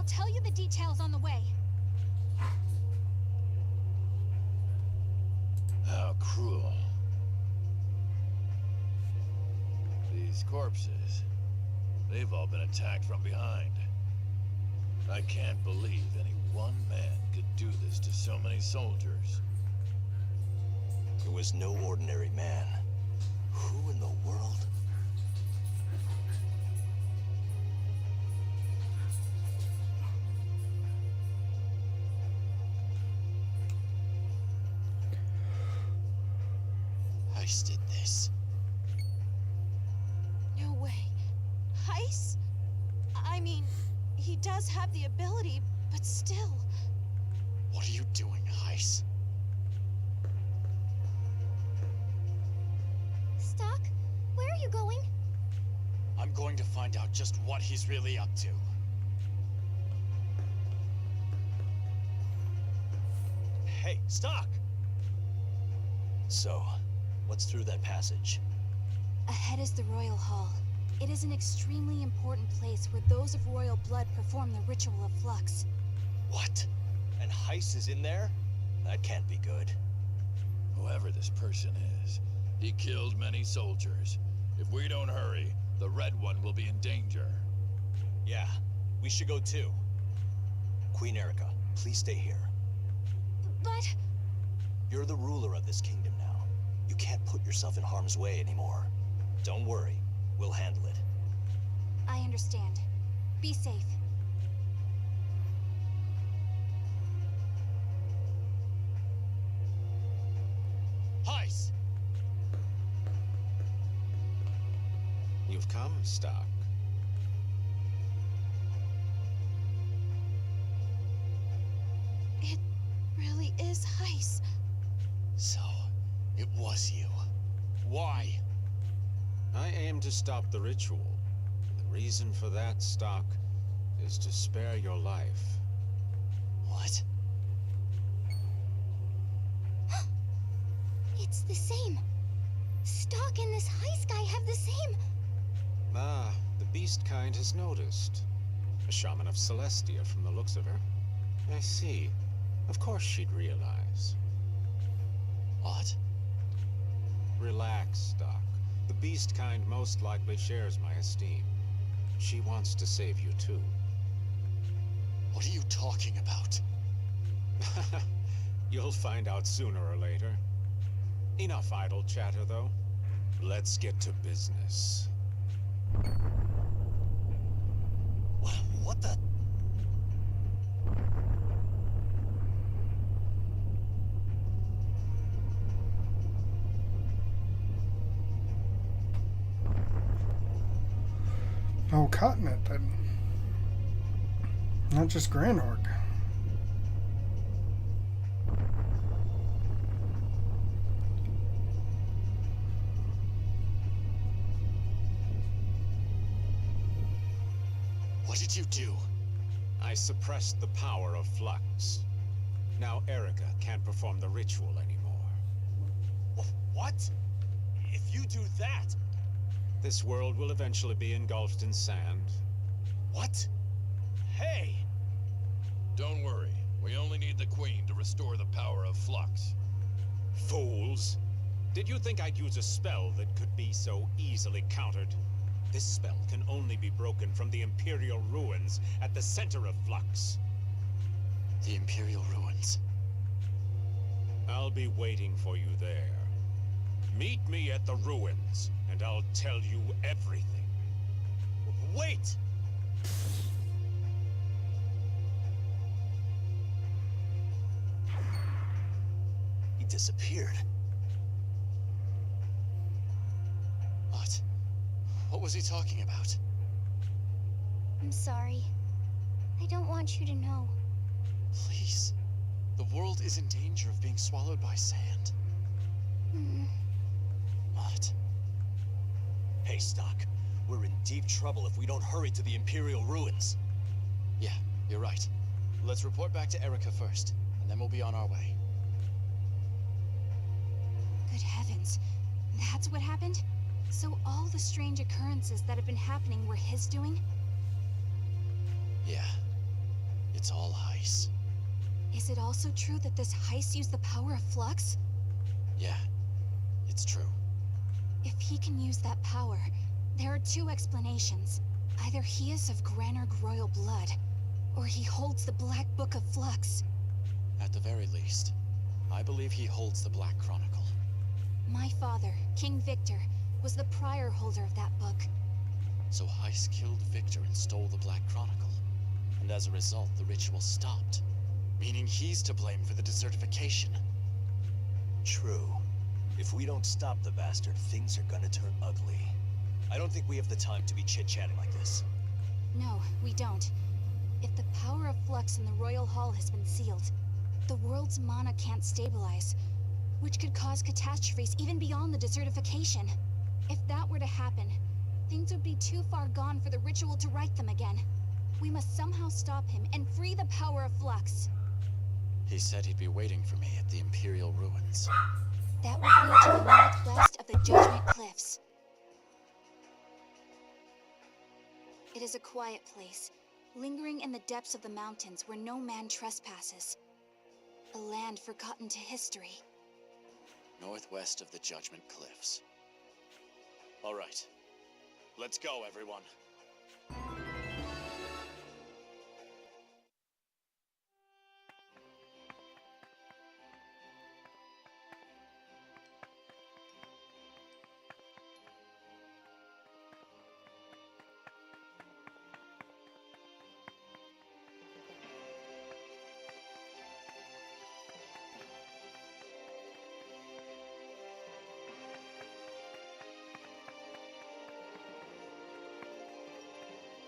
tell you the details on the way. How cruel. These corpses, they've all been attacked from behind. I can't believe any one man could do this to so many soldiers. It was no ordinary man. Who in the world? Heist did this. No way. Heist? I mean, he does have the ability, but still. What are you doing, Heist? Stocke, where are you going? I'm going to find out just what he's really up to. Hey, Stocke! So, what's through that passage? Ahead is the Royal Hall. It is an extremely important place where those of royal blood perform the ritual of flux. What? And Heist is in there? That can't be good. Whoever this person is, he killed many soldiers. If we don't hurry, the Red One will be in danger. Yeah, we should go too. Queen Erica, please stay here. But... You're the ruler of this kingdom now. You can't put yourself in harm's way anymore. Don't worry, we'll handle it. I understand. Be safe. Heist! You've come, Stocke. It really is Heist. So, it was you. Why? I aim to stop the ritual. The reason for that, Stocke, is to spare your life. What? It's the same. Stocke and this Heist guy have the same. Ah, the beast kind has noticed. A shaman of Celestia from the looks of her. I see. Of course she'd realize. What? Relax, Stocke. The beast kind most likely shares my esteem. She wants to save you too. What are you talking about? You'll find out sooner or later. Enough idle chatter, though. Let's get to business. What the? No continent then. Not just Granorg. What did you do? I suppressed the power of flux. Now Erica can't perform the ritual anymore. What? If you do that... This world will eventually be engulfed in sand. What? Hey! Don't worry. We only need the Queen to restore the power of flux. Fools! Did you think I'd use a spell that could be so easily countered? This spell can only be broken from the Imperial ruins at the center of flux. The Imperial ruins. I'll be waiting for you there. Meet me at the ruins, and I'll tell you everything. Wait! He disappeared. What? What was he talking about? I'm sorry. I don't want you to know. Please. The world is in danger of being swallowed by sand. What? Hey, Stocke. We're in deep trouble if we don't hurry to the Imperial ruins. Yeah, you're right. Let's report back to Erica first, and then we'll be on our way. Good heavens. That's what happened? So all the strange occurrences that have been happening were his doing? Yeah. It's all ice. Is it also true that this heist used the power of flux? Yeah, it's true. If he can use that power, there are two explanations. Either he is of Granorg royal blood, or he holds the Black Book of Flux. At the very least, I believe he holds the Black Chronicle. My father, King Victor, was the prior holder of that book. So Heist killed Victor and stole the Black Chronicle. And as a result, the ritual stopped. Meaning he's to blame for the desertification. True. If we don't stop the bastard, things are gonna turn ugly. I don't think we have the time to be chit-chatting like this. No, we don't. If the power of flux in the Royal Hall has been sealed, the world's mana can't stabilize, which could cause catastrophes even beyond the desertification. If that were to happen, things would be too far gone for the ritual to right them again. We must somehow stop him and free the power of flux. He said he'd be waiting for me at the Imperial Ruins. That would be to the northwest of the Judgment Cliffs. It is a quiet place, lingering in the depths of the mountains where no man trespasses. A land forgotten to history. Northwest of the Judgment Cliffs. All right. Let's go, everyone.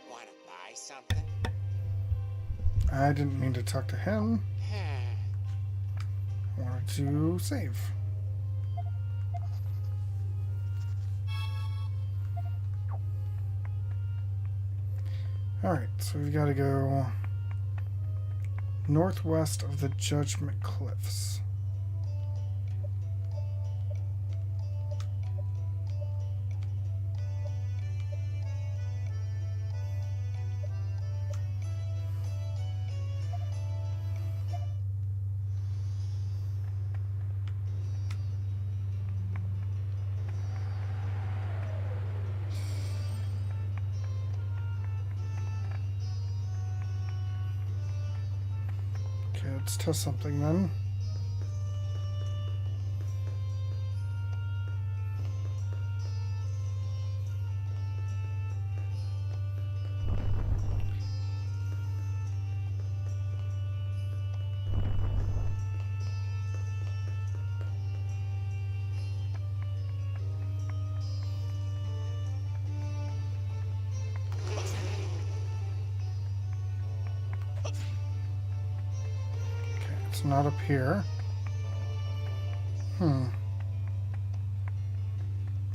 Want to buy something? I didn't mean to talk to him. I wanted to save. Alright, so we've got to go northwest of the Judgment Cliffs. Okay, let's test something then. It's not up here. Alright,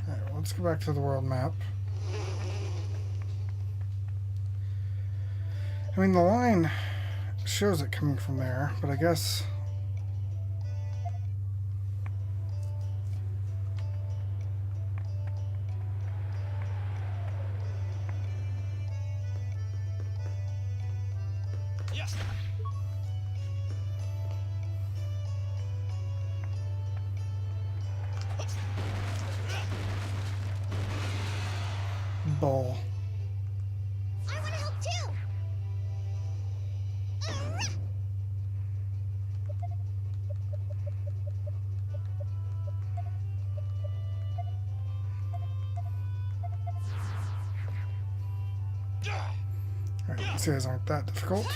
well, let's go back to the world map. I mean, the line shows it coming from there, but I guess... Yes. Bull. I want to help too! Alright, these guys aren't that difficult.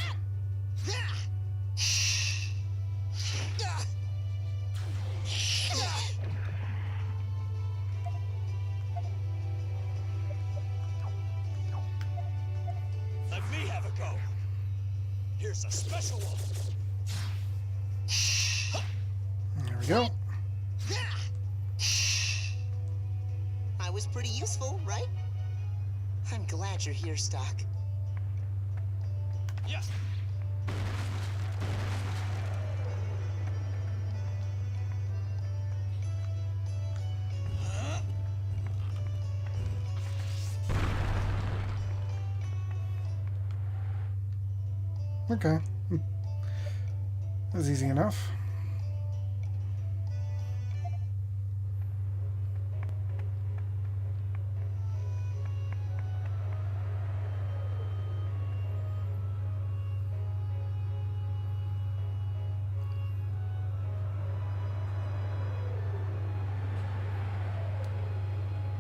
Let me have a go. Here's a special one. There we go. I was pretty useful, right? I'm glad you're here, Stocke. Yes. Okay. That was easy enough.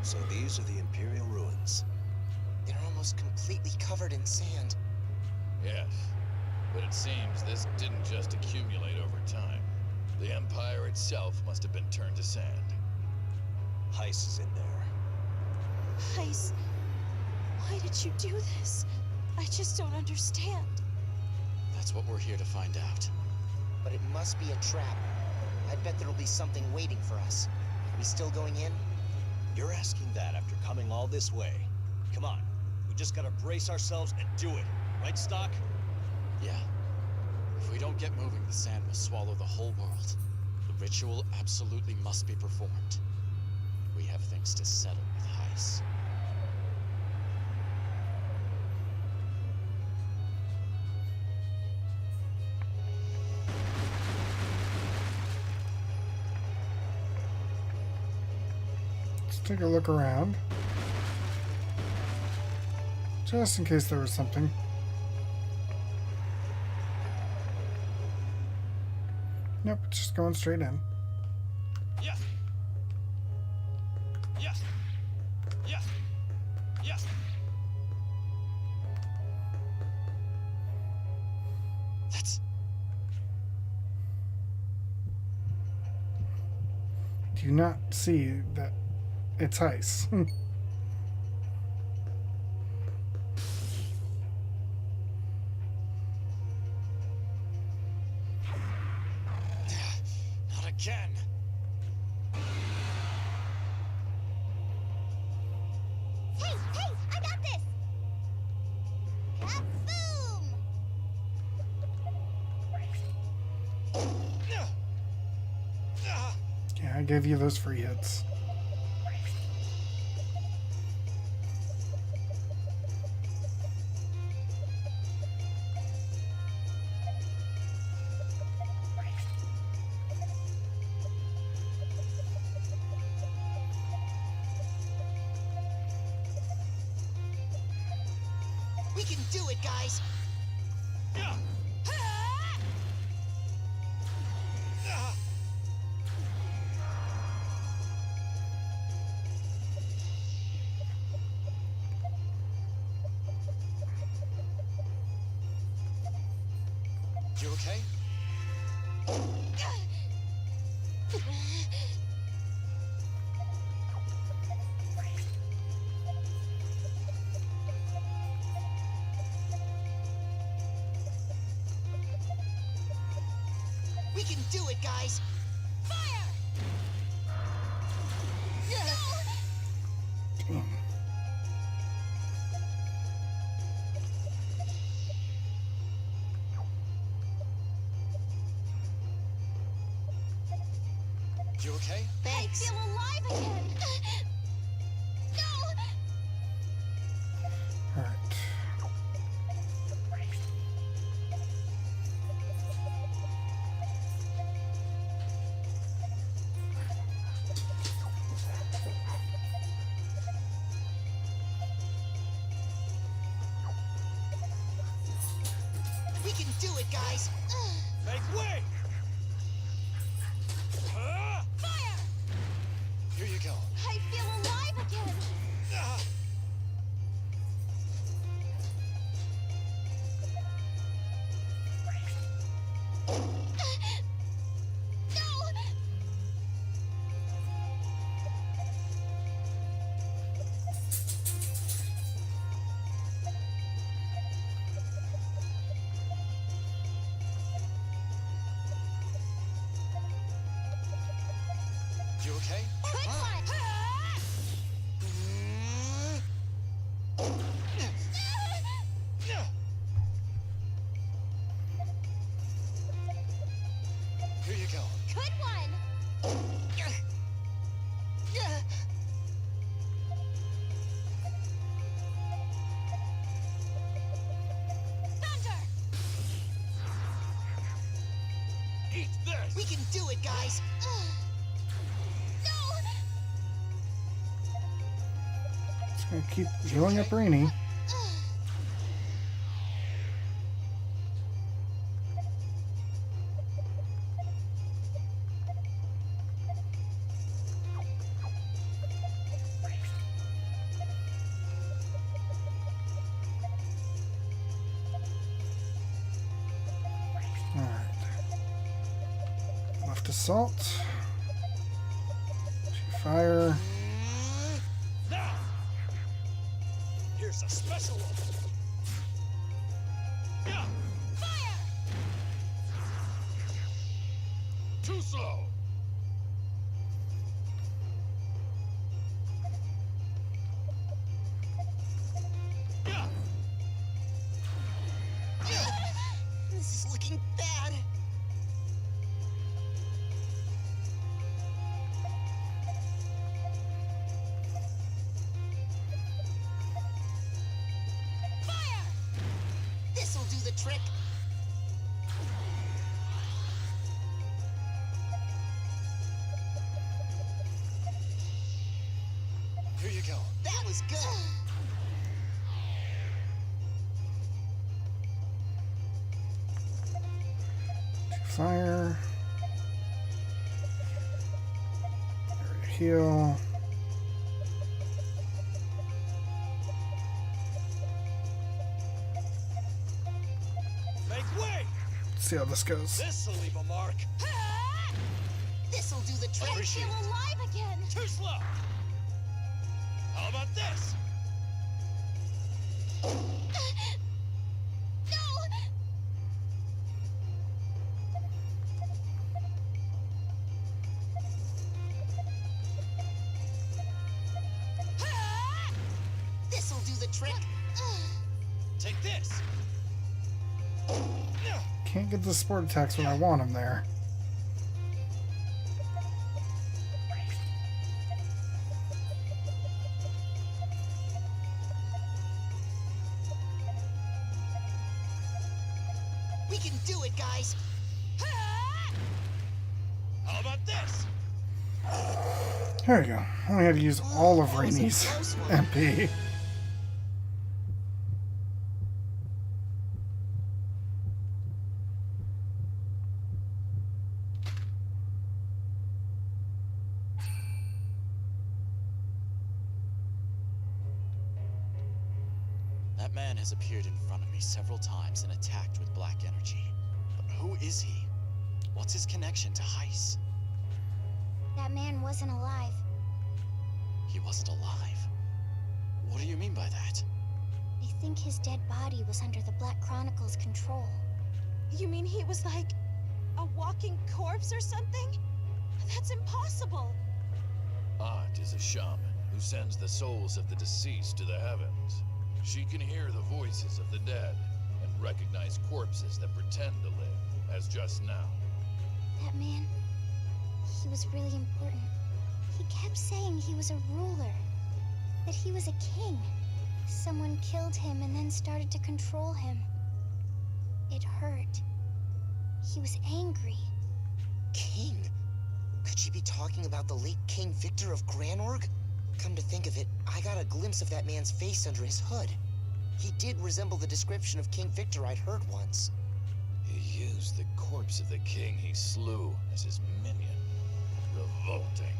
So these are the Imperial ruins. They're almost completely covered in sand. Yes, but it seems this didn't just accumulate over time. The Empire itself must have been turned to sand. Heiss is in there. Heiss, why did you do this? I just don't understand. That's what we're here to find out. But it must be a trap. I bet there'll be something waiting for us. We still going in? You're asking that after coming all this way. Come on, we just gotta brace ourselves and do it. Right, Stocke? Yeah. If we don't get moving, the sand will swallow the whole world. The ritual absolutely must be performed. We have things to settle with Heiss. Let's take a look around. Just in case there was something. Nope, it's just going straight in. Yes. Yes. Yes. Yes. That's... Do you not see that it's ice? Not again! Hey, I got this! Kaboom! Yeah, I gave you those free hits. We can do it, guys! You okay? We can do it, guys! Damn. You okay? Thanks. I feel alive again! No! Alright. We can do it, guys! Make way! Fire! Here you go. I feel alive again! No! You okay? Quick one! Here you go. Good one! Thunder! Eat this! We can do it, guys! It's gonna keep healing up Rainy. Left assault. Fire. Now! Here's a special one. Yeah! Too slow! Yeah! This is looking bad. This'll do the trick. Here you go. That was good. Fire. Area heal. Make way! Let's see how this goes. This'll leave a mark. This'll do the trick. Appreciate it. alive again! Too slow! How about this? This'll do the trick. Take this. Can't get the support attacks when I want them there. We can do it, guys. How about this? There we go. Only had to use all of That was a Rainy's close one. MP. That man has appeared in front of me several times and attacked with black energy. But who is he? What's his connection to Heis? That man wasn't alive. He wasn't alive. What do you mean by that? I think his dead body was under the Black Chronicle's control. You mean he was like a walking corpse or something? That's impossible. Aunt is a shaman who sends the souls of the deceased to the heavens. She can hear the voices of the dead and recognize corpses that pretend to live, as just now. That man, he was really important. He kept saying he was a ruler, that he was a king. Someone killed him and then started to control him. It hurt. He was angry. King? Could she be talking about the late King Victor of Granorg? Come to think of it, I got a glimpse of that man's face under his hood. He did resemble the description of King Victor I'd heard once. He used the corpse of the king he slew as his minion. Revolting.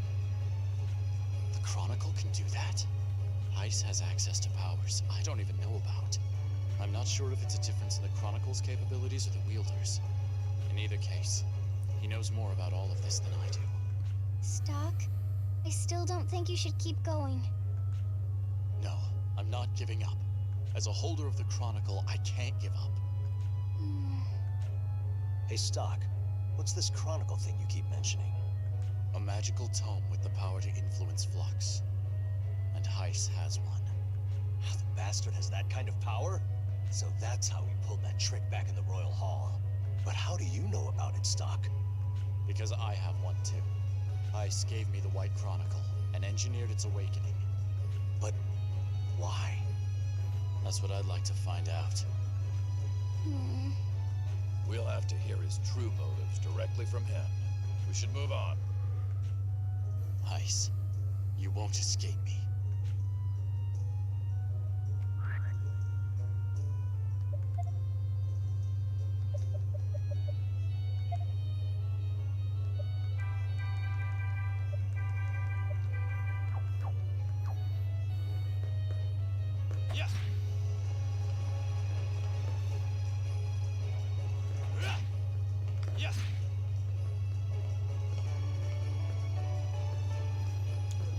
The Chronicle can do that? Heis has access to powers I don't even know about. I'm not sure if it's a difference in the Chronicle's capabilities or the wielders. In either case, he knows more about all of this than I do. Stocke, I still don't think you should keep going. No, I'm not giving up. As a holder of the Chronicle, I can't give up. Hey, Stocke, what's this Chronicle thing you keep mentioning? A magical tome with the power to influence flux. And Heis has one. The bastard has that kind of power? So that's how he pulled that trick back in the Royal Hall. But how do you know about it, Stocke? Because I have one too. Heis gave me the White Chronicle and engineered its awakening. But why? That's what I'd like to find out. We'll have have to hear his true motives directly from him. We should move on. Ice, you won't escape me.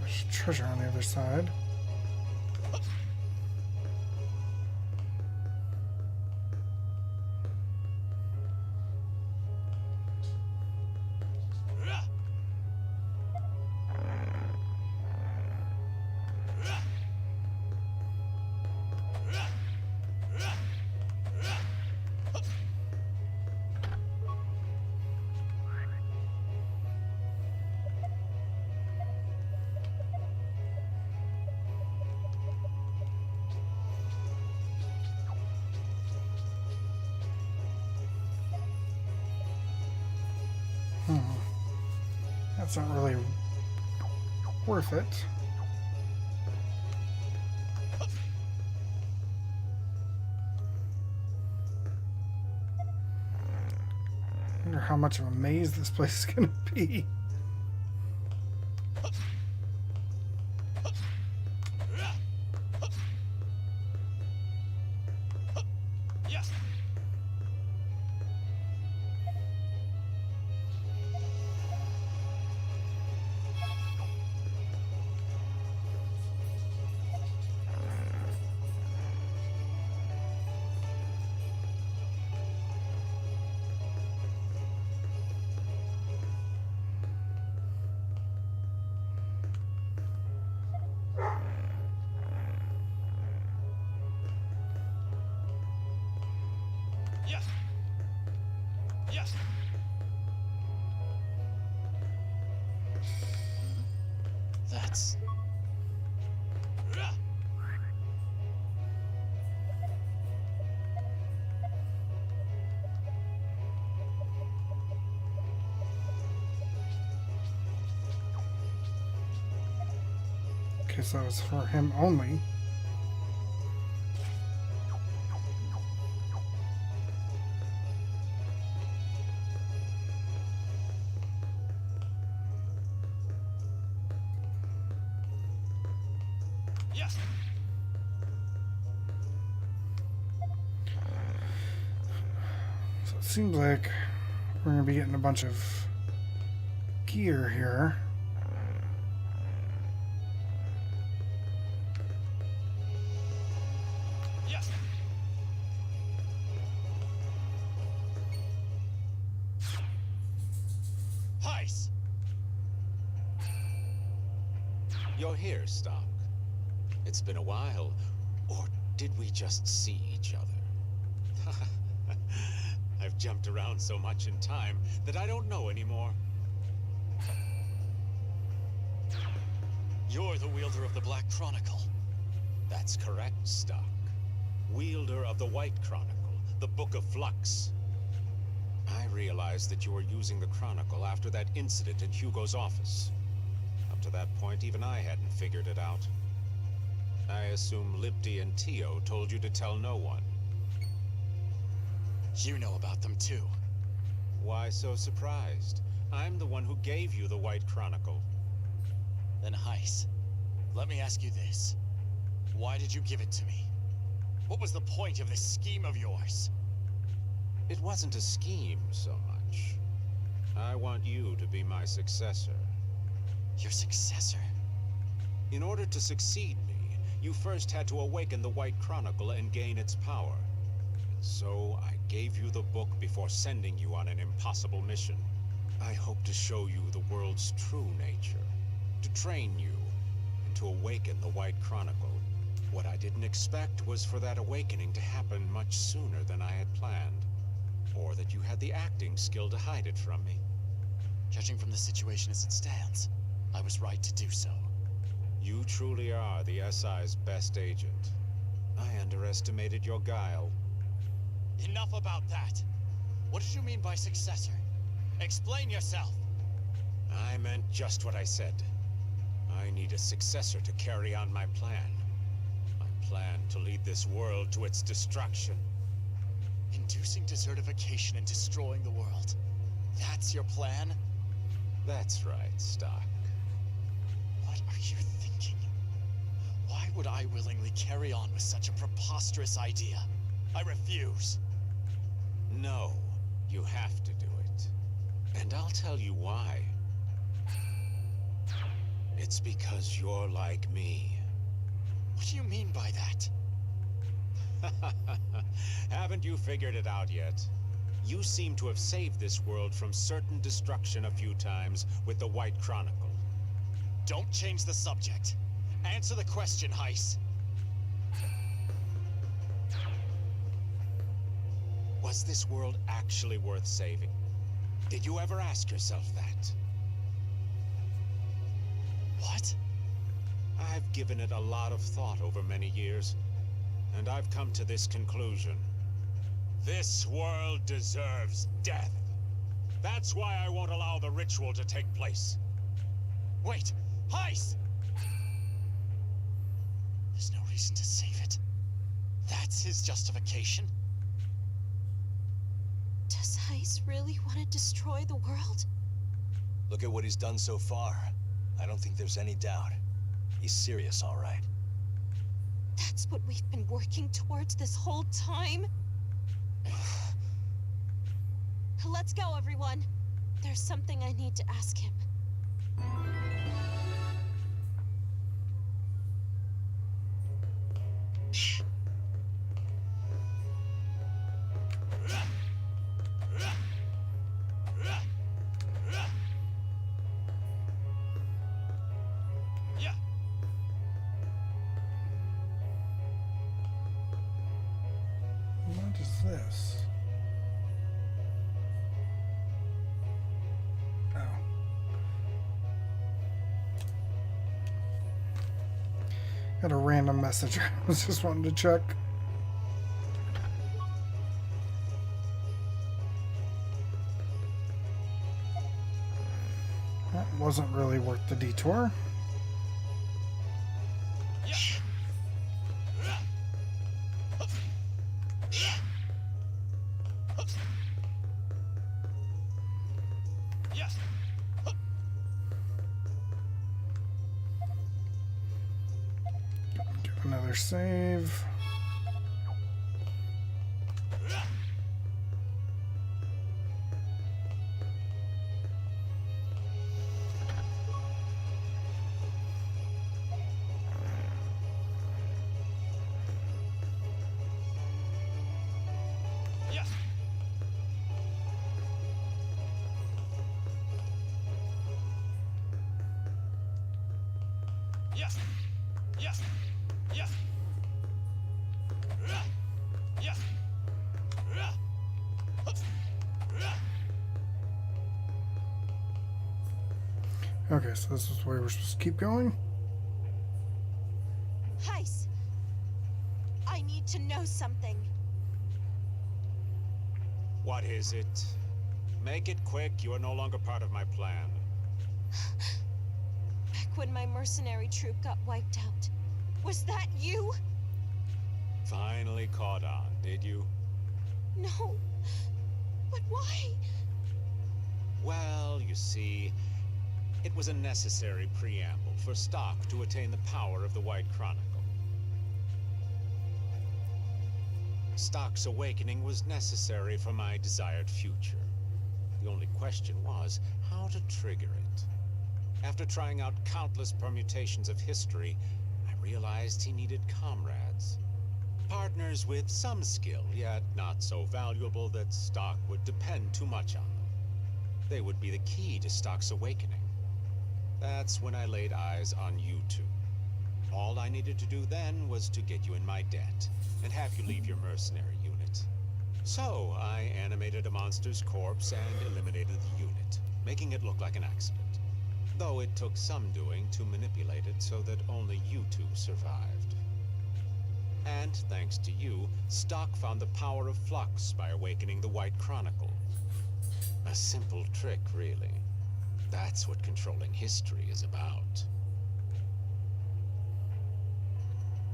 There's treasure on the other side. That's not really worth it. I wonder how much of a maze this place is going to be. That's... Okay, so it's for him only. So it seems like we're going to be getting a bunch of gear here. You're here, Stocke. It's been a while. Or did we just see each other? I've jumped around so much in time that I don't know anymore. You're the wielder of the Black Chronicle. That's correct, Stocke. Wielder of the White Chronicle, the Book of Flux. I realized that you were using the Chronicle after that incident in Hugo's office. Up to that point, even I hadn't figured it out. I assume Lipti and Tio told you to tell no one. You know about them too. Why so surprised? I'm the one who gave you the White Chronicle. Then Heiss, let me ask you this. Why did you give it to me? What was the point of this scheme of yours? It wasn't a scheme so much. I want you to be my successor. Your successor? In order to succeed me, you first had to awaken the White Chronicle and gain its power. And so I gave you the book before sending you on an impossible mission. I hope to show you the world's true nature, to train you, and to awaken the White Chronicle. What I didn't expect was for that awakening to happen much sooner than I had planned, or that you had the acting skill to hide it from me. Judging from the situation as it stands, I was right to do so. You truly are the SI's best agent. I underestimated your guile. Enough about that! What did you mean by successor? Explain yourself! I meant just what I said. I need a successor to carry on my plan. My plan to lead this world to its destruction. Inducing desertification and destroying the world. That's your plan? That's right, Stocke. What are you thinking? Why would I willingly carry on with such a preposterous idea? I refuse. No, you have to do it. And I'll tell you why. It's because you're like me. What do you mean by that? Haven't you figured it out yet? You seem to have saved this world from certain destruction a few times with the White Chronicle. Don't change the subject. Answer the question, Heiss. Was this world actually worth saving? Did you ever ask yourself that? What? I've given it a lot of thought over many years, and I've come to this conclusion. This world deserves death. That's why I won't allow the ritual to take place. Wait! Heiss! There's no reason to save it. That's his justification? Does Heiss really want to destroy the world? Look at what he's done so far. I don't think there's any doubt. He's serious, all right. That's what we've been working towards this whole time? Let's go, everyone. There's something I need to ask him. What is this? Oh. Got a random message. I was just wanting to check. That wasn't really worth the detour. Another save. Okay, so this is where we're supposed to keep going. Heiss! I need to know something. What is it? Make it quick. You are no longer part of my plan. Back when my mercenary troop got wiped out, was that you? Finally caught on, did you? No. But why? Well, you see, it was a necessary preamble for Stocke to attain the power of the White Chronicle. Stocke's awakening was necessary for my desired future. The only question was how to trigger it. After trying out countless permutations of history, I realized he needed comrades. Partners with some skill, yet not so valuable that Stocke would depend too much on them. They would be the key to Stocke's awakening. That's when I laid eyes on you two. All I needed to do then was to get you in my debt, and have you leave your mercenary unit. So, I animated a monster's corpse and eliminated the unit, making it look like an accident. Though it took some doing to manipulate it so that only you two survived. And thanks to you, Stocke found the power of flux by awakening the White Chronicle. A simple trick, really. That's what controlling history is about.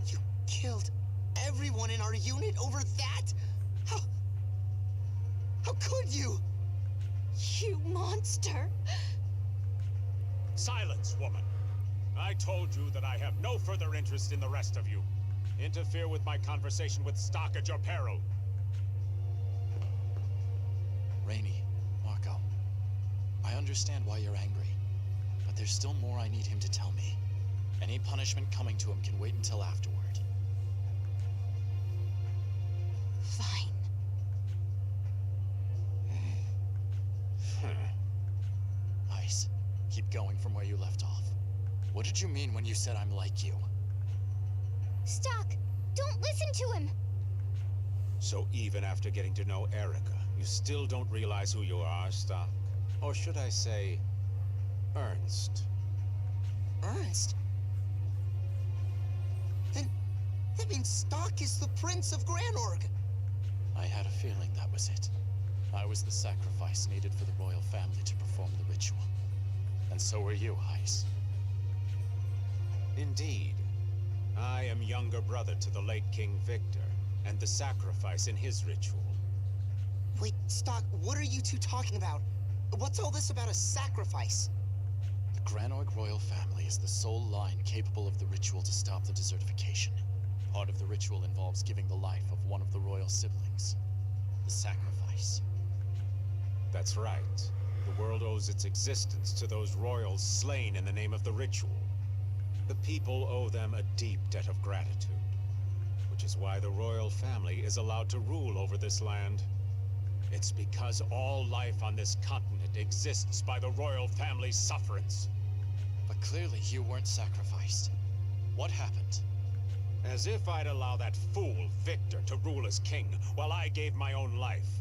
You killed everyone in our unit over that? How could you? You monster! Silence, woman! I told you that I have no further interest in the rest of you. Interfere with my conversation with Stocke at your peril. Rainey, Marco, I understand why you're angry, but there's still more I need him to tell me. Any punishment coming to him can wait until afterward. Fine. Ice, keep going from where you left off. What did you mean when you said I'm like you? Stocke, don't listen to him! So even after getting to know Erica, you still don't realize who you are, Stocke? Or should I say, Ernst? Ernst? Then that means Stocke is the Prince of Granorg. I had a feeling that was it. I was the sacrifice needed for the royal family to perform the ritual. And so were you, Ice. Indeed. I am younger brother to the late King Victor, and the sacrifice in his ritual. Wait, Stocke, what are you two talking about? What's all this about a sacrifice? The Granorg royal family is the sole line capable of the ritual to stop the desertification. Part of the ritual involves giving the life of one of the royal siblings. The sacrifice. That's right. The world owes its existence to those royals slain in the name of the ritual. The people owe them a deep debt of gratitude, which is why the royal family is allowed to rule over this land. It's because all life on this continent exists by the royal family's sufferance. But clearly you weren't sacrificed. What happened? As if I'd allow that fool Victor to rule as king while I gave my own life.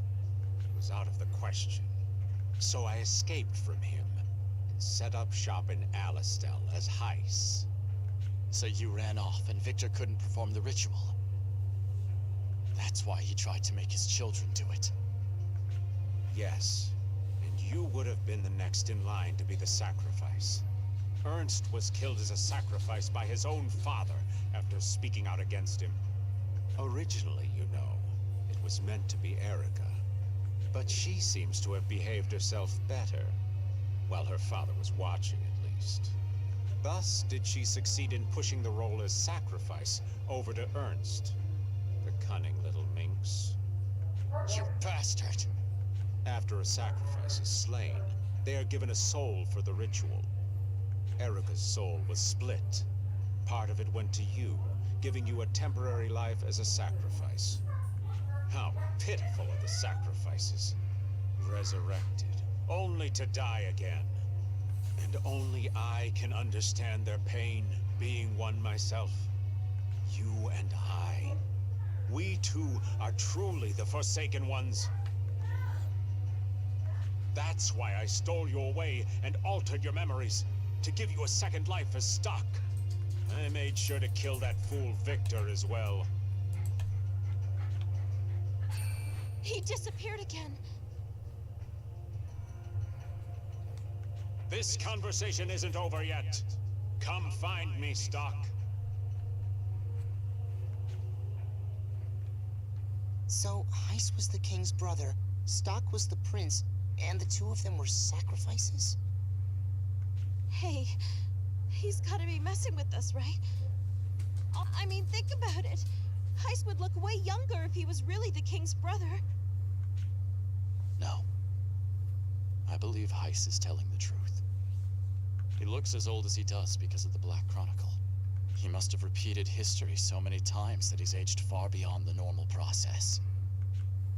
It was out of the question. So I escaped from him and set up shop in Alistel as Heiss. So you ran off and Victor couldn't perform the ritual. That's why he tried to make his children do it. Yes, and you would have been the next in line to be the sacrifice. Ernst was killed as a sacrifice by his own father after speaking out against him. Originally, you know, it was meant to be Erica. But she seems to have behaved herself better, while her father was watching at least. Thus did she succeed in pushing the role as sacrifice over to Ernst. The cunning little minx. You bastard! After a sacrifice is slain, they are given a soul for the ritual. Erica's soul was split. Part of it went to you, giving you a temporary life as a sacrifice. How pitiful are the sacrifices. Resurrected, only to die again. And only I can understand their pain, being one myself. You and I. We two are truly the Forsaken Ones. That's why I stole you away and altered your memories, to give you a second life as Stocke. I made sure to kill that fool Victor as well. He disappeared again. This conversation isn't over yet. Come find me, Stocke. So, Heiss was the king's brother, Stocke was the prince, and the two of them were sacrifices? Hey, he's gotta be messing with us, right? I mean, think about it. Heiss would look way younger if he was really the king's brother. No. I believe Heiss is telling the truth. He looks as old as he does because of the Black Chronicle. He must have repeated history so many times that he's aged far beyond the normal process.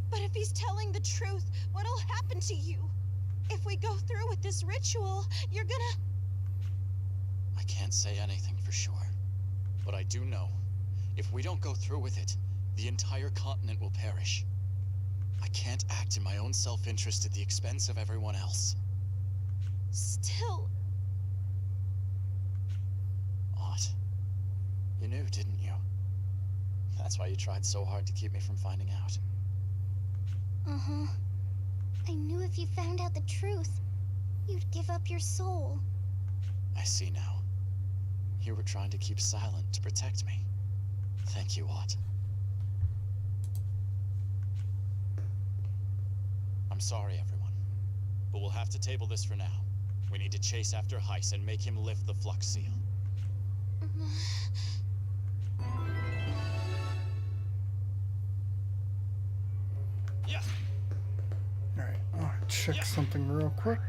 But if he's telling the truth, what'll happen to you? If we go through with this ritual, you're gonna... I can't say anything for sure. But I do know, if we don't go through with it, the entire continent will perish. I can't act in my own self-interest at the expense of everyone else. Still... Odd. You knew, didn't you? That's why you tried so hard to keep me from finding out. Uh-huh. I knew if you found out the truth, you'd give up your soul. I see now. You were trying to keep silent to protect me. Thank you, Watt. I'm sorry, everyone. But we'll have to table this for now. We need to chase after Heiss and make him lift the flux seal. Yeah. Alright, I'll check something real quick.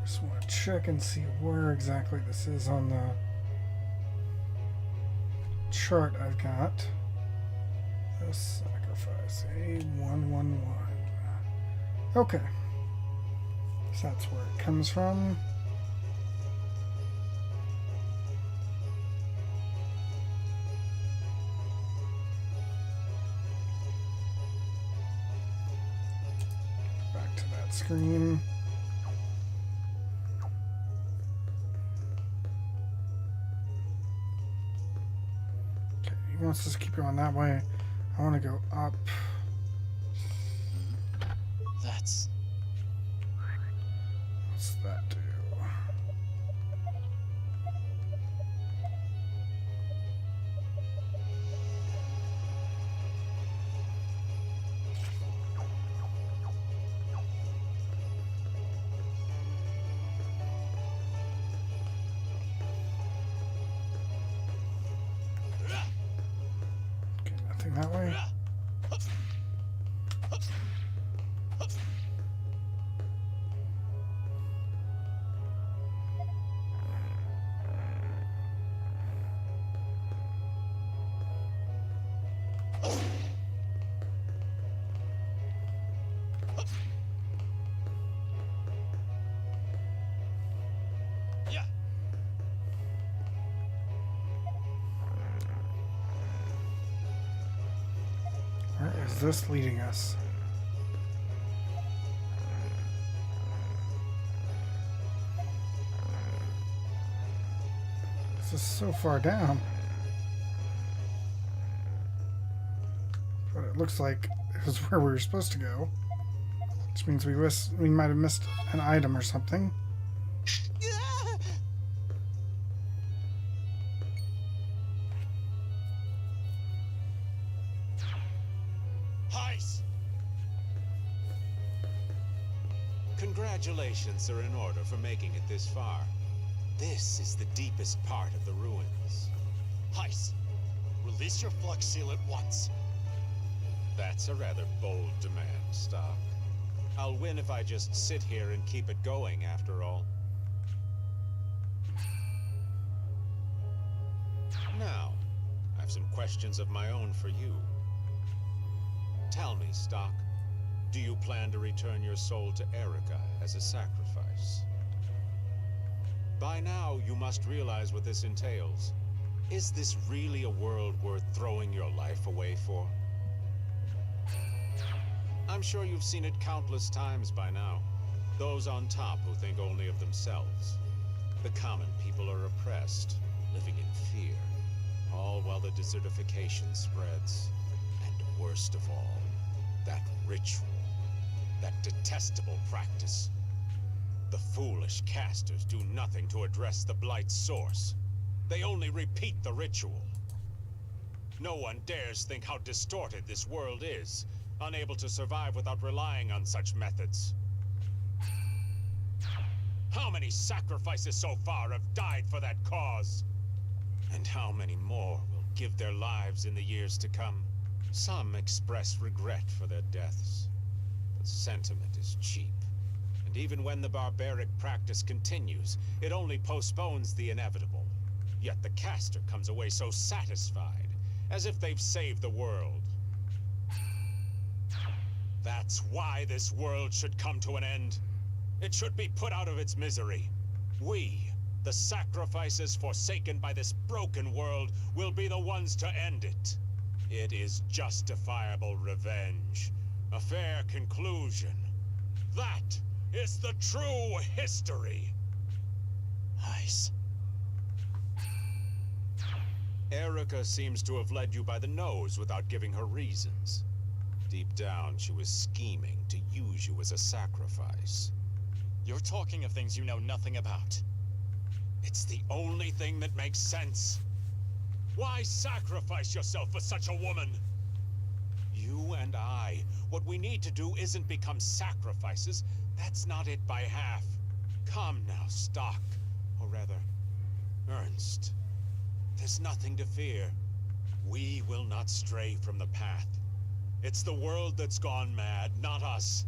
Just want to check and see where exactly this is on the chart I've got. The sacrifice, A111. Okay. So that's where it comes from. Back to that screen. Okay, he wants us to keep going that way. I want to go up. That's... What's that do? Okay, nothing that way. Where is this leading us? This is so far down. But it looks like it was where we were supposed to go. Which means we might have missed an item or something. Congratulations are in order for making it this far. This is the deepest part of the ruins. Heiss, release your flux seal at once. That's a rather bold demand, Stocke. I'll win if I just sit here and keep it going, after all. Now, I have some questions of my own for you. Tell me, Stocke, do you plan to return your soul to Erica as a sacrifice? By now, you must realize what this entails. Is this really a world worth throwing your life away for? I'm sure you've seen it countless times by now. Those on top who think only of themselves. The common people are oppressed, living in fear, all while the desertification spreads. And worst of all, that ritual. That detestable practice. The foolish casters do nothing to address the blight's source. They only repeat the ritual. No one dares think how distorted this world is, unable to survive without relying on such methods. How many sacrifices so far have died for that cause? And how many more will give their lives in the years to come? Some express regret for their deaths. Sentiment is cheap, and even when the barbaric practice continues, it only postpones the inevitable. Yet the caster comes away so satisfied, as if they've saved the world. That's why this world should come to an end. It should be put out of its misery. We, the sacrifices forsaken by this broken world, will be the ones to end it. It is justifiable revenge. A fair conclusion. That is the true history. Ice. Erica seems to have led you by the nose without giving her reasons. Deep down, she was scheming to use you as a sacrifice. You're talking of things you know nothing about. It's the only thing that makes sense. Why sacrifice yourself for such a woman? You and I, what we need to do isn't become sacrifices. That's not it by half. Come now, Stocke. Or rather, Ernst. There's nothing to fear. We will not stray from the path. It's the world that's gone mad, not us.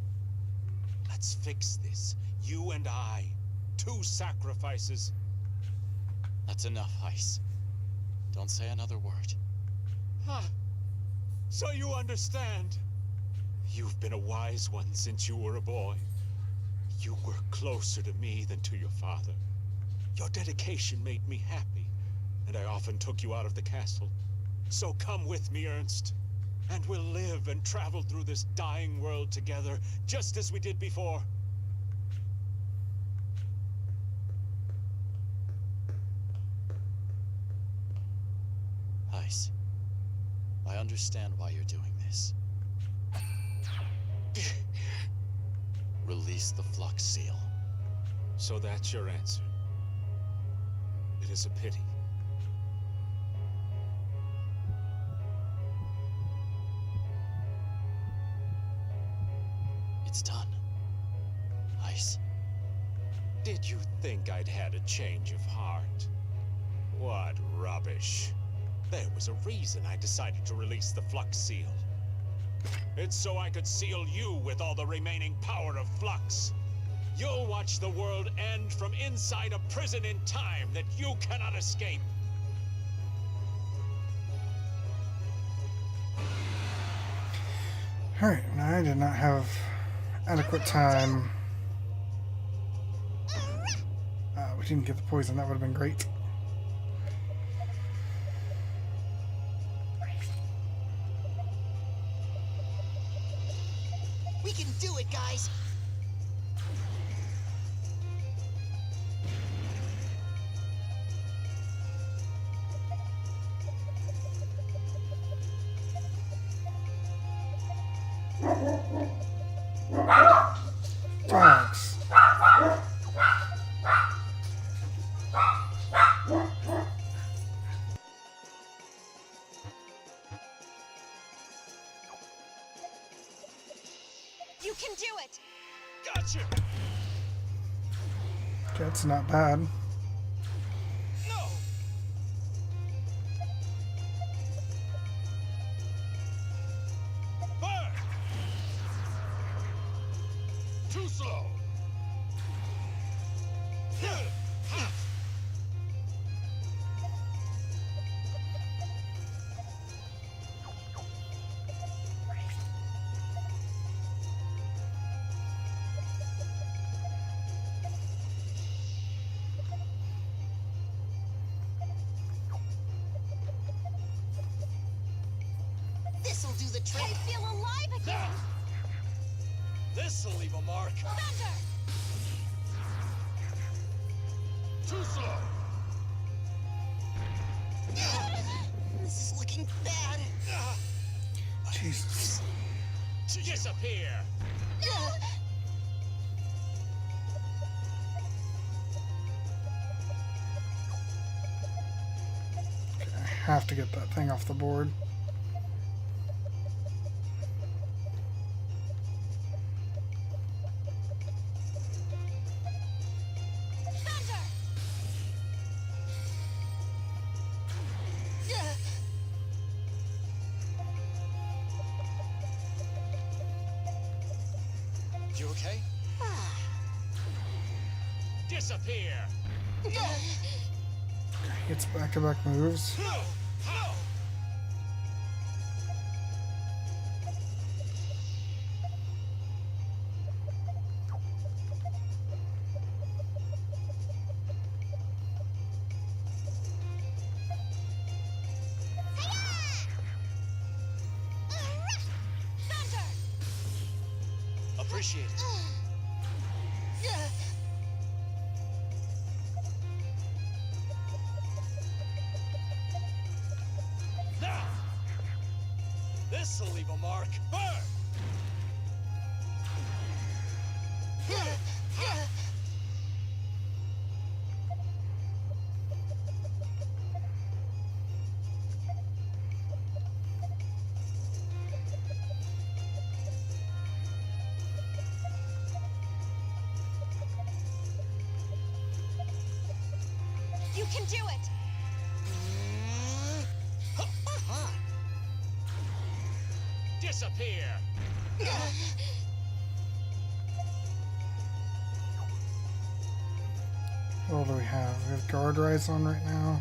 Let's fix this. You and I. 2 sacrifices. That's enough, Ice. Don't say another word. Huh. So you understand. You've been a wise one since you were a boy. You were closer to me than to your father. Your dedication made me happy, and I often took you out of the castle. So come with me, Ernst, and we'll live and travel through this dying world together, just as we did before. Ice. I understand why you're doing this. Release the flux seal. So that's your answer. It is a pity. It's done. Ice. Did you think I'd had a change of heart? What rubbish. There was a reason I decided to release the flux seal. It's so I could seal you with all the remaining power of flux. You'll watch the world end from inside a prison in time that you cannot escape. Alright, now I did not have adequate time. We didn't get the poison, that would have been great. We can do it, guys! Dogs. You can do it! Gotcha! That's not bad. No! Burn! Too slow! This'll do the trick! I feel alive again! This'll leave a mark. Thunder! Too slow. This is looking bad! Jesus. Disappear! I have to get that thing off the board. Thunder! You okay? Disappear! It's back-to-back moves. Appreciate it. Now! This'll leave a mark. Burn! You can do it! Disappear! What do we have? We have guard rise on right now.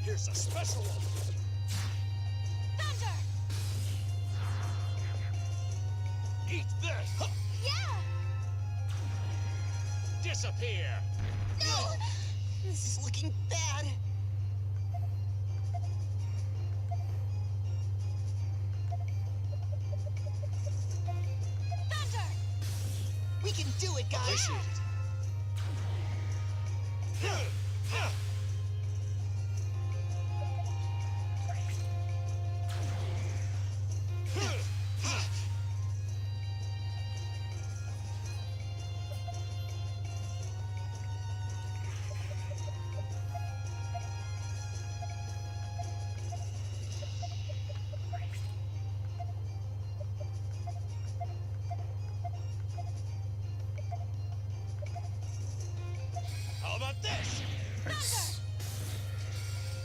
Here's a special one. Thunder! Eat this! Huh. Yeah! Disappear! No! This is looking bad. Thunder! We can do it, guys. Appreciate it. How about this? Nice.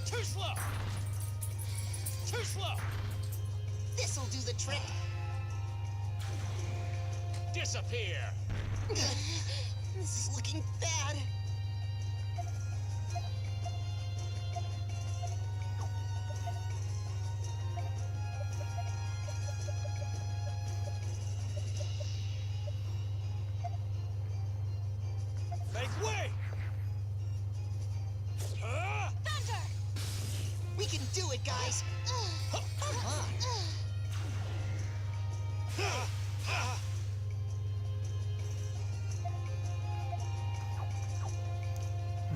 Too slow! Too slow! This'll do the trick. Disappear! This is looking bad. Make way! Thunder! We can do it, guys. Come on.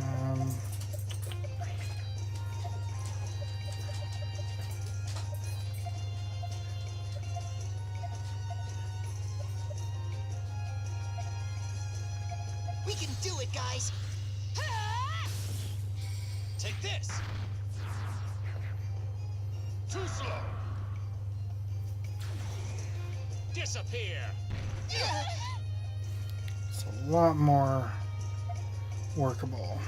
Um, We can do it, guys. Take this! Too slow! Disappear! it's a lot more workable.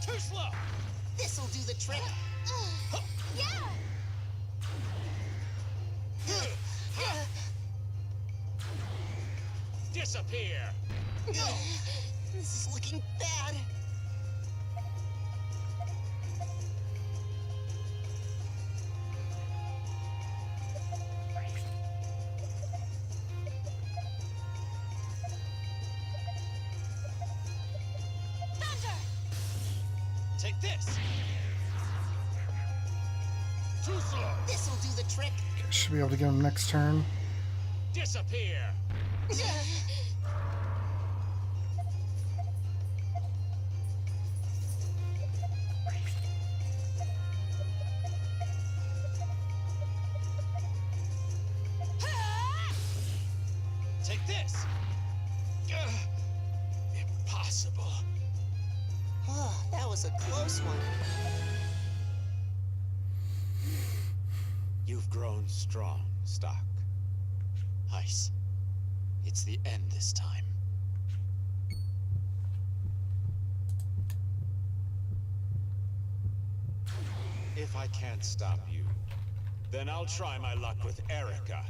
Too slow! This'll do the trick. Yeah! Disappear! This is looking bad. Thunder! Take this! Too slow! This'll do the trick. Should be able to get him next turn. Disappear! Take this! Impossible. Oh, that was a close one. You've grown strong, Stocke. Ice. It's the end this time. If I can't stop you, then I'll try my luck with Erica.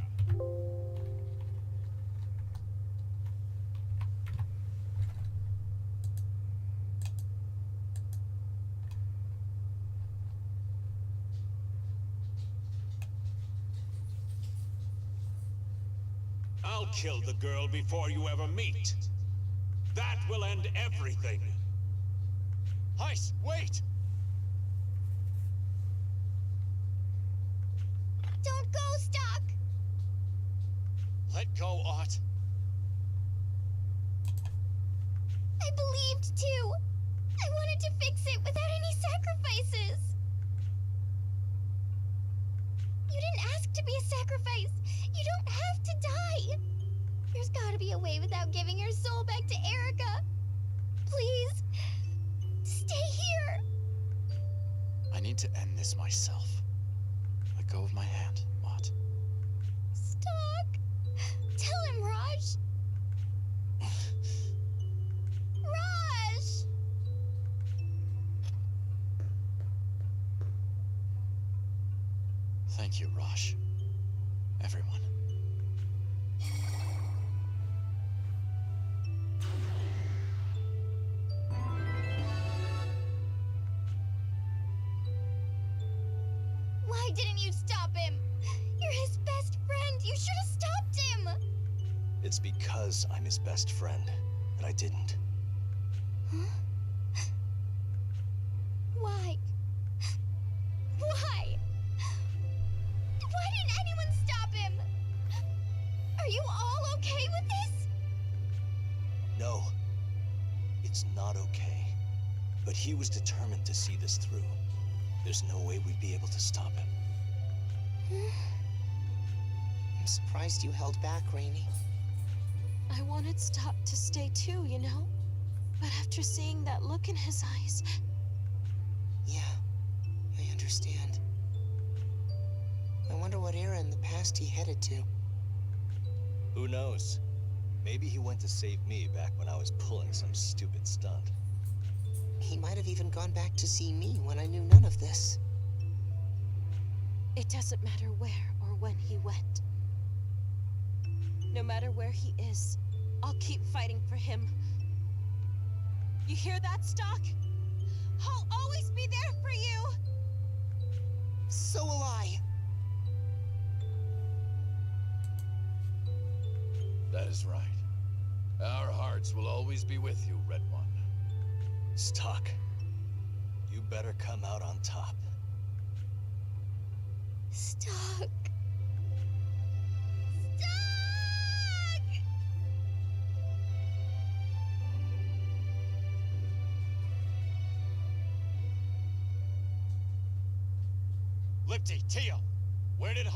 I'll kill the girl before you ever meet. That will end everything. Heist, wait! Don't go, Stocke! Let go, Ott. I believed too. I wanted to fix it without any sacrifices. You didn't ask to be a sacrifice. You don't have to die. There's gotta be a way without giving your soul back to Erica. Please, stay here. I need to end this myself. Let go of my hand, Ott. Stocke, tell him, Raj. Raj! Thank you, Raj. Everyone. Why didn't you stop him? You're his best friend. You should have stopped him. It's because I'm his best friend that I didn't. Huh? Why? Why? Why didn't anyone stop him? Are you all okay with this? No. It's not okay. But he was determined to see this through. There's no way we'd be able to stop him. I'm surprised you held back, Rainey. I wanted Stocke to stay too, you know? But after seeing that look in his eyes... Yeah, I understand. I wonder what era in the past he headed to. Who knows? Maybe he went to save me back when I was pulling some stupid stunt. He might have even gone back to see me when I knew none of this. It doesn't matter where or when he went. No matter where he is, I'll keep fighting for him. You hear that, Stocke? I'll always be there for you! So will I! That is right. Our hearts will always be with you, Red One. Stocke, you better come out on top. Stocke. Stocke! Lipti, Tia, where did